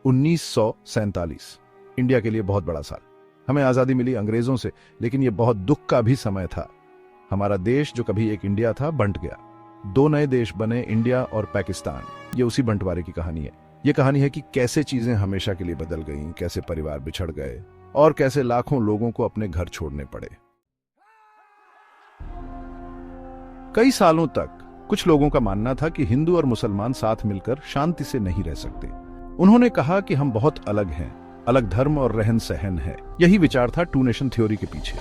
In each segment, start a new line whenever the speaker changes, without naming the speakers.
1947 India के लिए बहुत बड़ा साल। हमें आज़ादी मिली अंग्रेजों से, लेकिन यह बहुत दुख का भी समय था। हमारा देश जो कभी एक इंडिया था बंट गया। दो नए देश बने, इंडिया और पाकिस्तान। ये उसी बंटवारे की कहानी है। ये कहानी है कि कैसे चीजें हमेशा के लिए बदल गईं, कैसे परिवार बिछड़ गए और कैसे लाखों लोगों को अपने घर छोड़ने पड़े। कई सालों तक कुछ लोगों का मानना था कि हिंदू और मुसलमान साथ मिलकर शांति से नहीं रह सकते। उन्होंने कहा कि हम बहुत अलग हैं, अलग धर्म और रहन सहन है। यही विचार था टू नेशन थ्योरी के पीछे।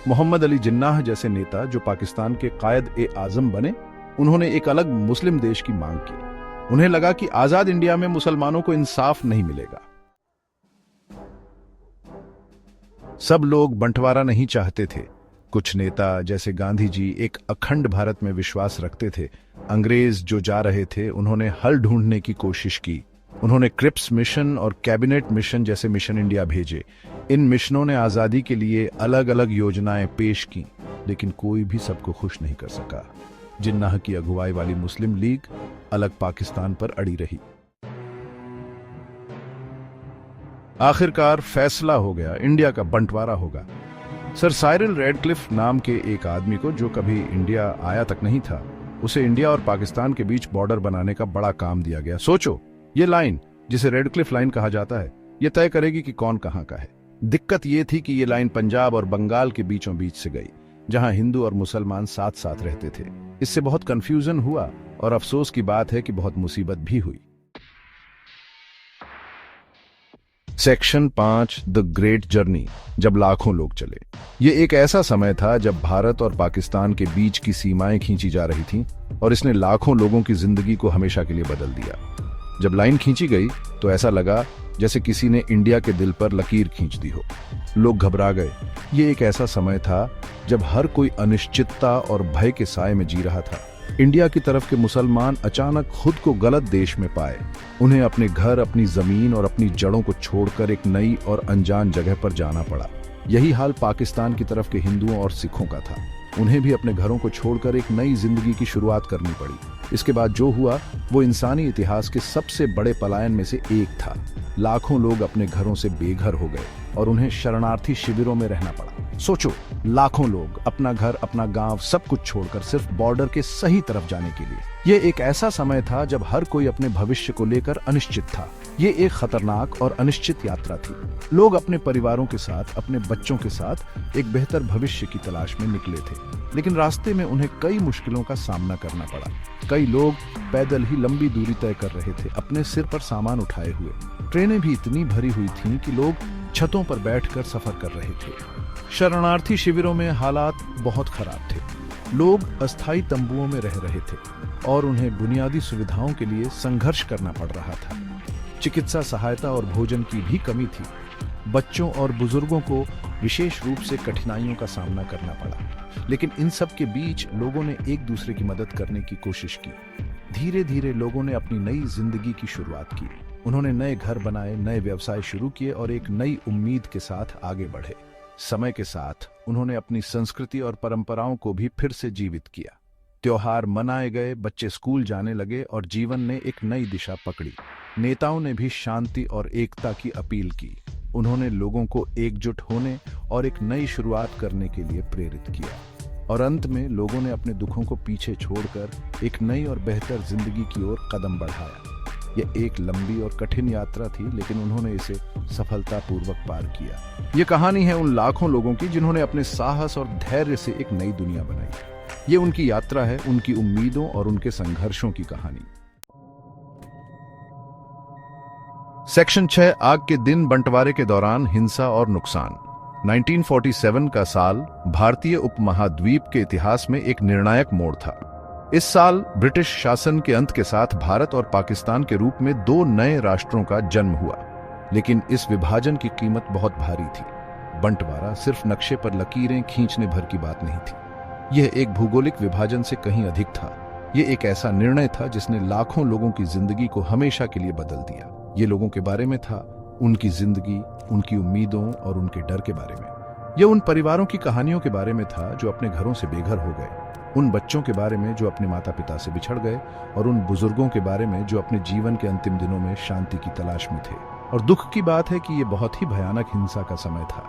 मोहम्मद अली जिन्नाह जैसे नेता जो पाकिस्तान के कायद-ए-आजम बने, उन्होंने एक अलग मुस्लिम देश की मांग की। उन्हें लगा कि आजाद इंडिया में मुसलमानों को इंसाफ नहीं मिलेगा। सब लोग बंटवारा नहीं चाहते थे। कुछ नेता जैसे गांधी जी एक अखंड भारत में विश्वास रखते थे। अंग्रेज जो जा रहे थे, उन्होंने हल ढूंढने की कोशिश की। उन्होंने क्रिप्स मिशन और कैबिनेट मिशन जैसे मिशन इंडिया भेजे। इन मिशनों ने आजादी के लिए अलग अलग योजनाएं पेश की, लेकिन कोई भी सबको खुश नहीं कर सका। जिन्नाह की अगुवाई वाली मुस्लिम लीग अलग पाकिस्तान पर अड़ी रही। आखिरकार फैसला हो गया, इंडिया का बंटवारा होगा। सर साइरिल रेडक्लिफ नाम के एक आदमी को, जो कभी इंडिया आया तक नहीं था, उसे इंडिया और पाकिस्तान के बीच बॉर्डर बनाने का बड़ा काम दिया गया। सोचो, ये लाइन जिसे रेडक्लिफ लाइन कहा जाता है, ये तय करेगी कि कौन कहां का है। दिक्कत ये थी कि ये लाइन पंजाब और बंगाल के बीचों बीच से गई, जहां हिंदू और मुसलमान साथ साथ रहते थे। इससे बहुत कंफ्यूजन हुआ और अफसोस की बात है कि बहुत मुसीबत भी हुई। सेक्शन 5 द ग्रेट जर्नी, जब लाखों लोग चले। ये एक ऐसा समय था जब भारत और पाकिस्तान के बीच की सीमाएं खींची जा रही थीं और इसने लाखों लोगों की जिंदगी को हमेशा के लिए बदल दिया। जब लाइन खींची गई तो ऐसा लगा जैसे किसी ने इंडिया के दिल पर लकीर खींच दी हो। लोग घबरा गए। ये एक ऐसा समय था जब हर कोई अनिश्चितता और भय के साए में जी रहा था। इंडिया की तरफ के मुसलमान अचानक खुद को गलत देश में पाए। उन्हें अपने घर, अपनी जमीन और अपनी जड़ों को छोड़कर एक नई और अनजान जगह पर जाना पड़ा। यही हाल पाकिस्तान की तरफ के हिंदुओं और सिखों का था। उन्हें भी अपने घरों को छोड़कर एक नई जिंदगी की शुरुआत करनी पड़ी। इसके बाद जो हुआ वो इंसानी इतिहास के सबसे बड़े पलायन में से एक था। लाखों लोग अपने घरों से बेघर हो गए और उन्हें शरणार्थी शिविरों में रहना पड़ा। सोचो, लाखों लोग अपना घर, अपना गांव, सब कुछ छोड़कर सिर्फ बॉर्डर के सही तरफ जाने के लिए। ये एक ऐसा समय था जब हर कोई अपने भविष्य को लेकर अनिश्चित था। ये एक खतरनाक और अनिश्चित यात्रा थी। लोग अपने परिवारों के साथ, अपने बच्चों के साथ एक बेहतर भविष्य की तलाश में निकले थे, लेकिन रास्ते में उन्हें कई मुश्किलों का सामना करना पड़ा। कई लोग पैदल ही लंबी दूरी तय कर रहे थे, अपने सिर पर सामान उठाए हुए। ट्रेनें भी इतनी भरी हुई थीं कि लोग छतों पर बैठकर सफर कर रहे थे। शरणार्थी शिविरों में हालात बहुत खराब थे। लोग अस्थायी तंबुओं में रह रहे थे और उन्हें बुनियादी सुविधाओं के लिए संघर्ष करना पड़ रहा था। चिकित्सा सहायता और भोजन की भी कमी थी। बच्चों और बुजुर्गों को विशेष रूप से कठिनाइयों का सामना करना पड़ा, लेकिन इन सब के बीच लोगों ने एक दूसरे की मदद करने की कोशिश की। धीरे धीरे लोगों ने अपनी नई जिंदगी की शुरुआत की। उन्होंने नए घर बनाए, नए व्यवसाय शुरू किए और एक नई उम्मीद के साथ आगे बढ़े। समय के साथ उन्होंने अपनी संस्कृति और परंपराओं को भी फिर से जीवित किया। त्योहार मनाए गए, बच्चे स्कूल जाने लगे और जीवन ने एक नई दिशा पकड़ी। नेताओं ने भी शांति और एकता की अपील की। उन्होंने लोगों को एकजुट होने और एक नई शुरुआत करने के लिए प्रेरित किया। और अंत में लोगों ने अपने दुखों को पीछे छोड़कर एक नई और बेहतर जिंदगी की ओर कदम बढ़ाया। यह एक लंबी और कठिन यात्रा थी, लेकिन उन्होंने इसे सफलतापूर्वक पार किया। ये कहानी है उन लाखों लोगों की जिन्होंने अपने साहस और धैर्य से एक नई दुनिया बनाई। ये उनकी यात्रा है, उनकी उम्मीदों और उनके संघर्षों की कहानी। सेक्शन 6 आग के दिन, बंटवारे के दौरान हिंसा और नुकसान। 1947 का साल भारतीय उपमहाद्वीप के इतिहास में एक निर्णायक मोड़ था। इस साल ब्रिटिश शासन के अंत के साथ भारत और पाकिस्तान के रूप में दो नए राष्ट्रों का जन्म हुआ, लेकिन इस विभाजन की कीमत बहुत भारी थी। बंटवारा सिर्फ नक्शे पर लकीरें खींचने भर की बात नहीं थी। यह एक भौगोलिक विभाजन से कहीं अधिक था। यह एक ऐसा निर्णय था जिसने लाखों लोगों की जिंदगी को हमेशा के लिए बदल दिया। ये लोगों के बारे में था, उनकी जिंदगी, उनकी उम्मीदों और उनके डर के बारे में। यह उन परिवारों की कहानियों के बारे में था जो अपने घरों से बेघर हो गए, उन बच्चों के बारे में जो अपने माता पिता से बिछड़ गए और उन बुजुर्गों के बारे में जो अपने जीवन के अंतिम दिनों में शांति की तलाश में थे। और दुख की बात है कि ये बहुत ही भयानक हिंसा का समय था।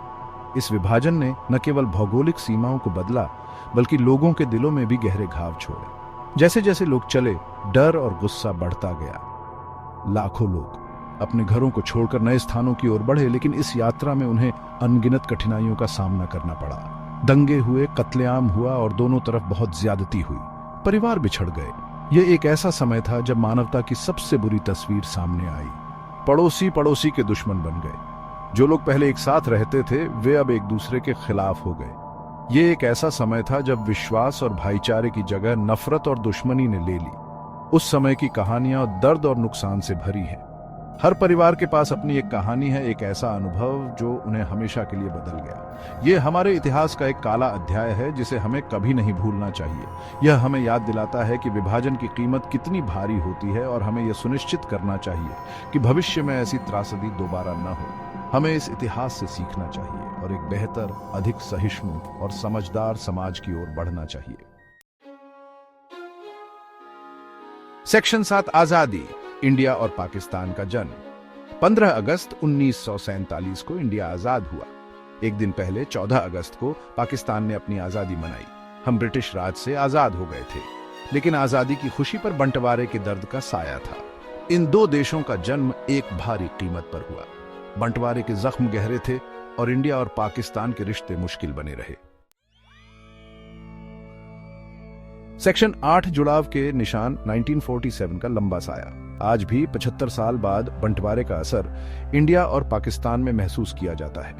इस विभाजन ने न केवल भौगोलिक सीमाओं को बदला, बल्कि लोगों के दिलों में भी गहरे घाव छोड़े। जैसे जैसे लोग चले, डर और गुस्सा बढ़ता गया। लाखों लोग अपने घरों को छोड़कर नए स्थानों की ओर बढ़े, लेकिन इस यात्रा में उन्हें अनगिनत कठिनाइयों का सामना करना पड़ा। दंगे हुए, कत्लेआम हुआ और दोनों तरफ बहुत ज्यादती हुई। परिवार बिछड़ गए। यह एक ऐसा समय था जब मानवता की सबसे बुरी तस्वीर सामने आई। पड़ोसी पड़ोसी के दुश्मन बन गए। जो लोग पहले एक साथ रहते थे, वे अब एक दूसरे के खिलाफ हो गए। ये एक ऐसा समय था जब विश्वास और भाईचारे की जगह नफरत और दुश्मनी ने ले ली। उस समय की कहानियां दर्द और नुकसान से भरी हैं। हर परिवार के पास अपनी एक कहानी है, एक ऐसा अनुभव जो उन्हें हमेशा के लिए बदल गया। ये हमारे इतिहास का एक काला अध्याय है जिसे हमें कभी नहीं भूलना चाहिए। यह हमें याद दिलाता है कि विभाजन की कीमत कितनी भारी होती है और हमें यह सुनिश्चित करना चाहिए कि भविष्य में ऐसी त्रासदी दोबारा न हो। हमें इस इतिहास से सीखना चाहिए और एक बेहतर, अधिक सहिष्णु और समझदार समाज की ओर बढ़ना चाहिए। सेक्शन 7, आजादी, इंडिया और पाकिस्तान का जन्म। 15 अगस्त 1947 को इंडिया आजाद हुआ। एक दिन पहले 14 अगस्त को पाकिस्तान ने अपनी आजादी मनाई। हम ब्रिटिश राज से आजाद हो गए थे, लेकिन आजादी की खुशी पर बंटवारे के दर्द का साया था। इन दो देशों का जन्म एक भारी कीमत पर हुआ। बंटवारे के जख्म गहरे थे और इंडिया और पाकिस्तान के रिश्ते मुश्किल बने रहे। सेक्शन 8, जुड़ाव के निशान, 1947 का लंबा साया। आज भी 75 साल बाद बंटवारे का असर इंडिया और पाकिस्तान में महसूस किया जाता है।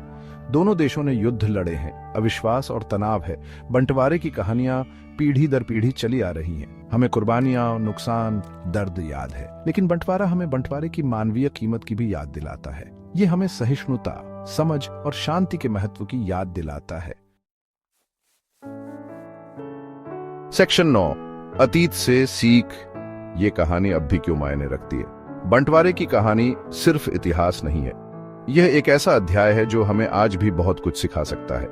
दोनों देशों ने युद्ध लड़े हैं, अविश्वास और तनाव है। बंटवारे की कहानियां पीढ़ी दर पीढ़ी चली आ रही हैं। हमें कुर्बानियां, नुकसान, दर्द याद है, लेकिन बंटवारा हमें बंटवारे की मानवीय कीमत की भी याद दिलाता है। ये हमें सहिष्णुता, समझ और शांति के महत्व की याद दिलाता है। सेक्शन 9, अतीत से सीख, ये कहानी अब भी क्यों मायने रखती है। बंटवारे की कहानी सिर्फ इतिहास नहीं है, यह एक ऐसा अध्याय है जो हमें आज भी बहुत कुछ सिखा सकता है।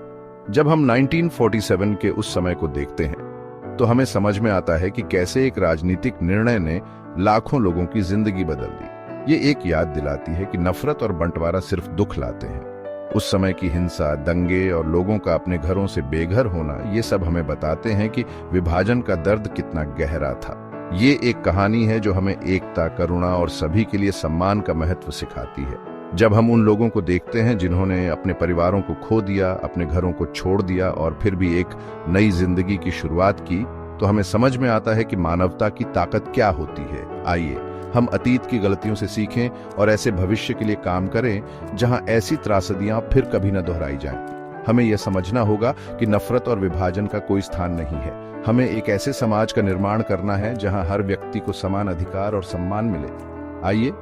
जब हम 1947 के उस समय को देखते हैं तो हमें समझ में आता है कि कैसे एक राजनीतिक निर्णय ने लाखों लोगों की जिंदगी बदल दी। ये एक याद दिलाती है कि नफरत और बंटवारा सिर्फ दुख लाते हैं। उस समय की हिंसा, दंगे और लोगों का अपने घरों से बेघर होना, ये सब हमें बताते हैं कि विभाजन का दर्द कितना गहरा था। ये एक कहानी है जो हमें एकता, करुणा और सभी के लिए सम्मान का महत्व सिखाती है। जब हम उन लोगों को देखते हैं जिन्होंने अपने परिवारों को खो दिया, अपने घरों को छोड़ दिया और फिर भी एक नई जिंदगी की शुरुआत की, तो हमें समझ में आता है कि मानवता की ताकत क्या होती है। आइए हम अतीत की गलतियों से सीखें और ऐसे भविष्य के लिए काम करें जहां ऐसी त्रासदियां फिर कभी न दोहराई जाएं। हमें यह समझना होगा कि नफरत और विभाजन का कोई स्थान नहीं है। हमें एक ऐसे समाज का निर्माण करना है जहां हर व्यक्ति को समान अधिकार और सम्मान मिले। आइए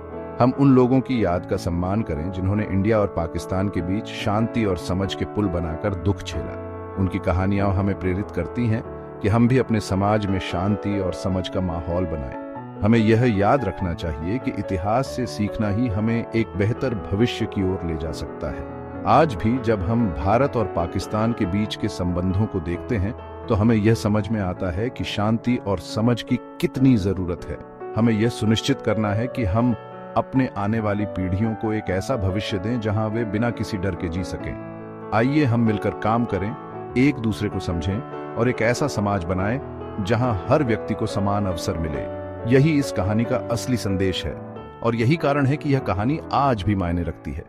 हम उन लोगों की याद का सम्मान करें जिन्होंने इंडिया और पाकिस्तान के बीच शांति और समझ के पुल बनाकर दुख झेला। उनकी कहानियां हमें प्रेरित करती हैं कि हम भी अपने समाज में शांति और समझ का माहौल बनाएं। हमें यह याद रखना चाहिए कि इतिहास से सीखना ही हमें एक बेहतर भविष्य की ओर ले जा सकता है। आज भी जब हम भारत और पाकिस्तान के बीच के संबंधों को देखते हैं तो हमें यह समझ में आता है कि शांति और समझ की कितनी जरूरत है। हमें यह सुनिश्चित करना है कि हम अपने आने वाली पीढ़ियों को एक ऐसा भविष्य दें जहां वे बिना किसी डर के जी सकें। आइए हम मिलकर काम करें, एक दूसरे को समझें और एक ऐसा समाज बनाएं जहां हर व्यक्ति को समान अवसर मिले। यही इस कहानी का असली संदेश है और यही कारण है कि यह कहानी आज भी मायने रखती है।